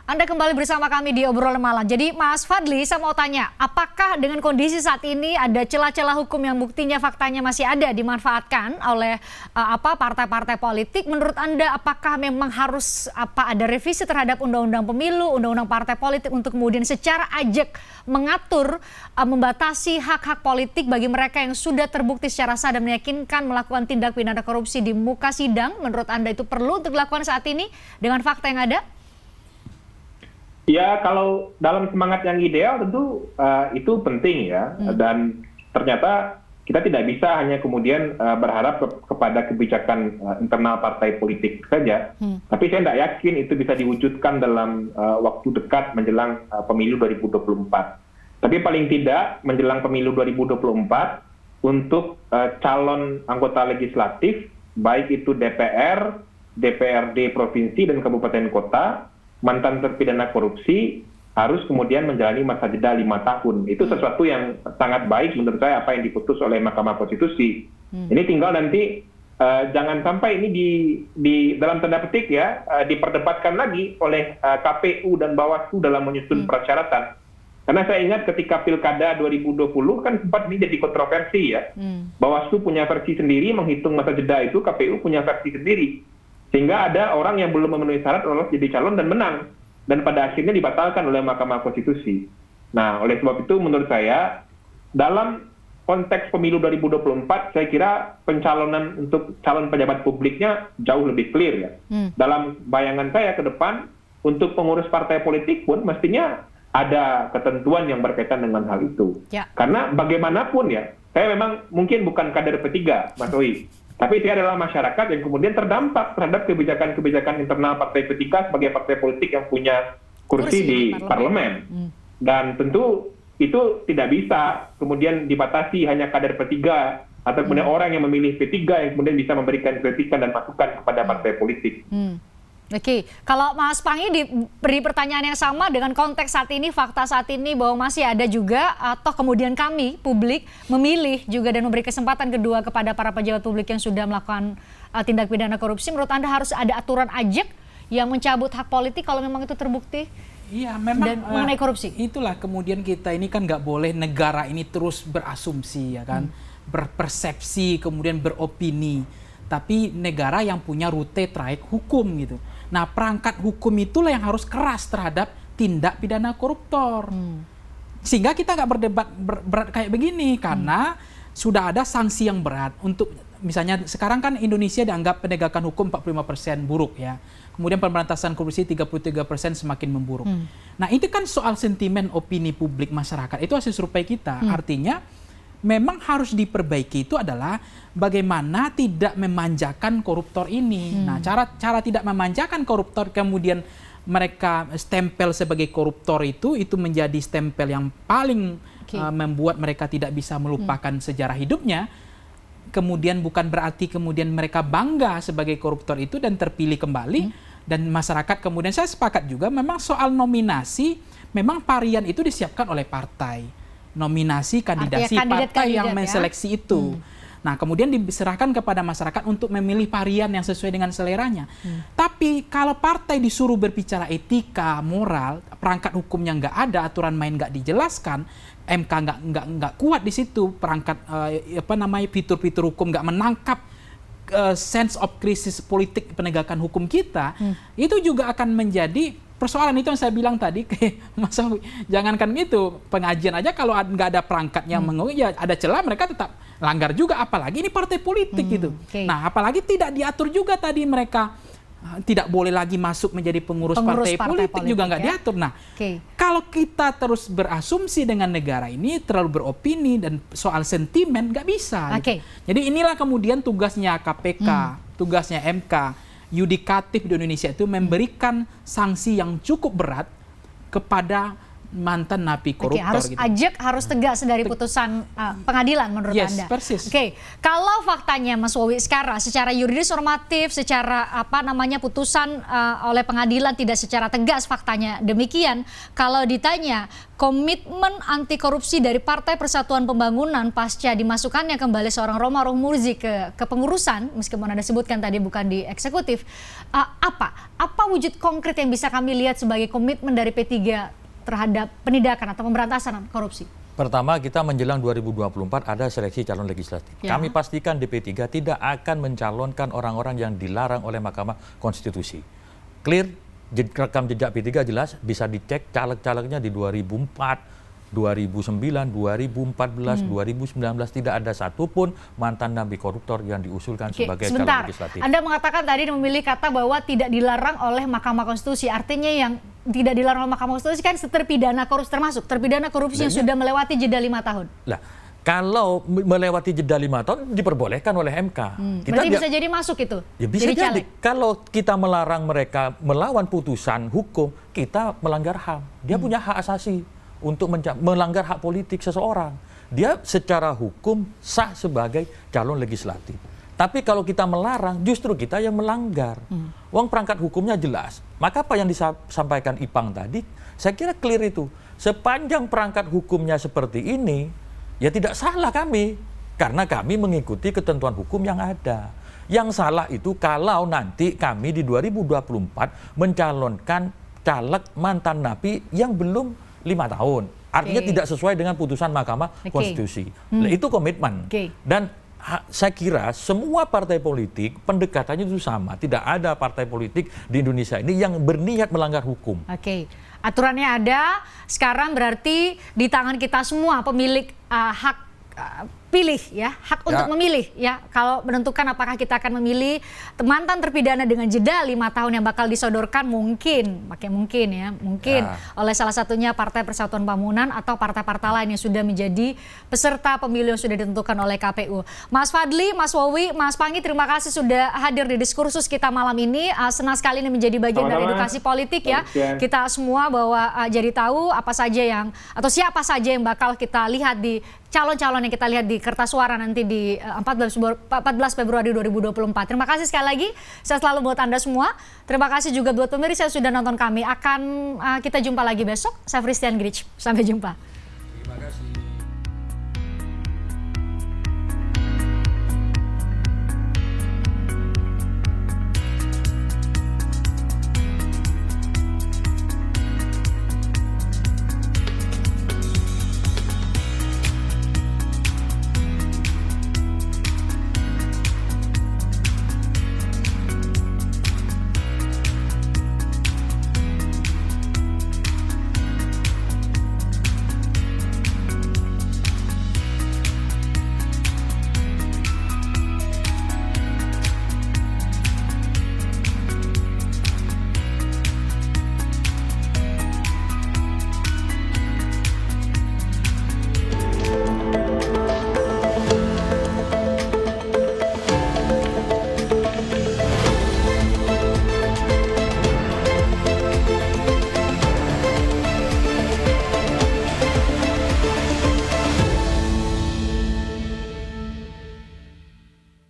Anda kembali bersama kami di Obrolan Malam. Jadi Mas Fadli, saya mau tanya, apakah dengan kondisi saat ini ada celah-celah hukum yang buktinya faktanya masih ada dimanfaatkan oleh partai-partai politik? Menurut Anda, apakah memang harus ada revisi terhadap undang-undang pemilu, undang-undang partai politik untuk kemudian secara ajak mengatur, membatasi hak-hak politik bagi mereka yang sudah terbukti secara sah dan meyakinkan melakukan tindak pidana korupsi di muka sidang? Menurut Anda itu perlu untuk dilakukan saat ini dengan fakta yang ada? Ya, kalau dalam semangat yang ideal tentu itu penting ya. Dan ternyata kita tidak bisa hanya kemudian berharap kepada kebijakan internal partai politik saja. Tapi saya tidak yakin itu bisa diwujudkan dalam waktu dekat menjelang pemilu 2024. Tapi paling tidak menjelang pemilu 2024 untuk calon anggota legislatif, baik itu DPR, DPRD provinsi dan kabupaten kota, mantan terpidana korupsi harus kemudian menjalani masa jeda 5 tahun. Itu sesuatu yang sangat baik menurut saya apa yang diputus oleh Mahkamah Konstitusi. Ini tinggal nanti jangan sampai ini di dalam tanda petik ya diperdebatkan lagi oleh KPU dan Bawaslu dalam menyusun persyaratan. Karena saya ingat ketika Pilkada 2020 kan sempat ini jadi kontroversi ya. Bawaslu punya versi sendiri menghitung masa jeda itu, KPU punya versi sendiri. Sehingga ada orang yang belum memenuhi syarat lolos jadi calon dan menang. Dan pada akhirnya dibatalkan oleh Mahkamah Konstitusi. Nah, oleh sebab itu menurut saya, dalam konteks pemilu 2024, saya kira pencalonan untuk calon pejabat publiknya jauh lebih clear ya. Dalam bayangan saya ke depan, untuk pengurus partai politik pun mestinya ada ketentuan yang berkaitan dengan hal itu. Ya. Karena bagaimanapun ya, saya memang mungkin bukan kader P3, Mas Oi. Tapi dia adalah masyarakat yang kemudian terdampak terhadap kebijakan-kebijakan internal partai P3 sebagai partai politik yang punya kursi di parlemen. Dan tentu itu tidak bisa kemudian dibatasi hanya kader P3 atau kemudian orang yang memilih P3 yang kemudian bisa memberikan kritikan dan masukan kepada partai politik. Oke, kalau Mas Panggi diberi pertanyaan yang sama dengan konteks saat ini, fakta saat ini bahwa masih ada juga atau kemudian kami publik memilih juga dan memberi kesempatan kedua kepada para pejabat publik yang sudah melakukan tindak pidana korupsi, menurut Anda harus ada aturan ajak yang mencabut hak politik kalau memang itu terbukti? Iya, memang dan mengenai korupsi. Itulah kemudian kita ini kan nggak boleh negara ini terus berasumsi ya kan, berpersepsi kemudian beropini, tapi negara yang punya rute traik hukum gitu. Nah, perangkat hukum itulah yang harus keras terhadap tindak pidana koruptor. Sehingga kita nggak berdebat berat kayak begini, karena sudah ada sanksi yang berat untuk, misalnya sekarang kan Indonesia dianggap penegakan hukum 45% buruk ya. Kemudian pemberantasan korupsi 33% semakin memburuk. Nah, itu kan soal sentimen opini publik masyarakat. Itu hasil survei kita. Artinya memang harus diperbaiki itu adalah bagaimana tidak memanjakan koruptor ini. Nah, cara tidak memanjakan koruptor kemudian mereka stempel sebagai koruptor itu menjadi stempel yang paling membuat mereka tidak bisa melupakan sejarah hidupnya. Kemudian bukan berarti kemudian mereka bangga sebagai koruptor itu dan terpilih kembali. Dan masyarakat kemudian, saya sepakat juga memang soal nominasi, memang varian itu disiapkan oleh partai. Nominasi kandidasi partai yang menseleksi itu. Nah, kemudian diserahkan kepada masyarakat untuk memilih varian yang sesuai dengan seleranya. Tapi kalau partai disuruh berbicara etika, moral, perangkat hukumnya nggak ada, aturan main nggak dijelaskan, MK nggak kuat di situ, perangkat fitur-fitur hukum nggak menangkap sense of krisis politik penegakan hukum kita, itu juga akan menjadi persoalan. Itu yang saya bilang tadi ke Mas Awi, jangankan itu, pengajian aja kalau nggak ada perangkat yang ya ada celah, mereka tetap langgar juga, apalagi ini partai politik gitu. Nah, apalagi tidak diatur juga tadi mereka tidak boleh lagi masuk menjadi pengurus partai politik juga nggak diatur. Nah, kalau kita terus berasumsi dengan negara ini terlalu beropini dan soal sentimen nggak bisa. Gitu. Jadi inilah kemudian tugasnya KPK, tugasnya MK, yudikatif di Indonesia itu memberikan sanksi yang cukup berat kepada mantan napi Oke, koruptor harus gitu. ajak, harus tegas dari putusan pengadilan menurut Yes, Anda. persis. Oke, kalau faktanya Mas Wowi sekarang secara yuridis normatif, secara putusan oleh pengadilan tidak secara tegas faktanya demikian, kalau ditanya komitmen anti korupsi dari Partai Persatuan Pembangunan pasca dimasukkannya kembali seorang Romahur Muzi ke kepengurusan, meskipun Anda sebutkan tadi bukan di eksekutif, apa wujud konkret yang bisa kami lihat sebagai komitmen dari P3 terhadap penindakan atau pemberantasan korupsi? Pertama, kita menjelang 2024 ada seleksi calon legislatif. Ya. Kami pastikan DP3 tidak akan mencalonkan orang-orang yang dilarang oleh Mahkamah Konstitusi. Clear, rekam jejak P3 jelas, bisa dicek caleg-calegnya di 2004, 2009, 2014, 2019 tidak ada satupun mantan napi koruptor yang diusulkan sebagai calon legislatif. Anda mengatakan tadi memilih kata bahwa tidak dilarang oleh Mahkamah Konstitusi. Artinya yang tidak dilarang oleh Mahkamah Konstitusi kan terpidana korupsi, termasuk terpidana korupsi yang sudah melewati jeda 5 tahun. Lah, kalau melewati jeda 5 tahun diperbolehkan oleh MK. Berarti bisa jadi masuk itu? Ya bisa jadi. Kalau kita melarang mereka melawan putusan hukum, kita melanggar HAM. Dia punya hak asasi untuk melanggar hak politik seseorang. Dia secara hukum sah sebagai calon legislatif. Tapi kalau kita melarang, justru kita yang melanggar. Wong perangkat hukumnya jelas. Maka apa yang disampaikan Ipang tadi, saya kira clear itu. Sepanjang perangkat hukumnya seperti ini, ya tidak salah kami. Karena kami mengikuti ketentuan hukum yang ada. Yang salah itu kalau nanti kami di 2024 mencalonkan caleg mantan napi yang belum 5 tahun. Artinya tidak sesuai dengan putusan Mahkamah Konstitusi. Nah, itu komitmen. Dan saya kira semua partai politik pendekatannya itu sama. Tidak ada partai politik di Indonesia ini yang berniat melanggar hukum. Aturannya ada, sekarang berarti di tangan kita semua pemilik hak pilih ya, hak untuk memilih ya, kalau menentukan apakah kita akan memilih mantan terpidana dengan jeda 5 tahun yang bakal disodorkan mungkin oleh salah satunya Partai Persatuan Pembangunan atau partai-partai lain yang sudah menjadi peserta pemilu yang sudah ditentukan oleh KPU. Mas Fadli, Mas Wowi, Mas Panggi, terima kasih sudah hadir di diskursus kita malam ini. Senang sekali ini menjadi bagian dari edukasi politik ya. Kita semua bahwa jadi tahu apa saja yang atau siapa saja yang bakal kita lihat di calon-calon yang kita lihat di kertas suara nanti di 14 Februari 2024. Terima kasih sekali lagi. Saya selalu buat Anda semua. Terima kasih juga buat pemirsa yang sudah nonton kami. Kita jumpa lagi besok. Saya Fristian Grich. Sampai jumpa.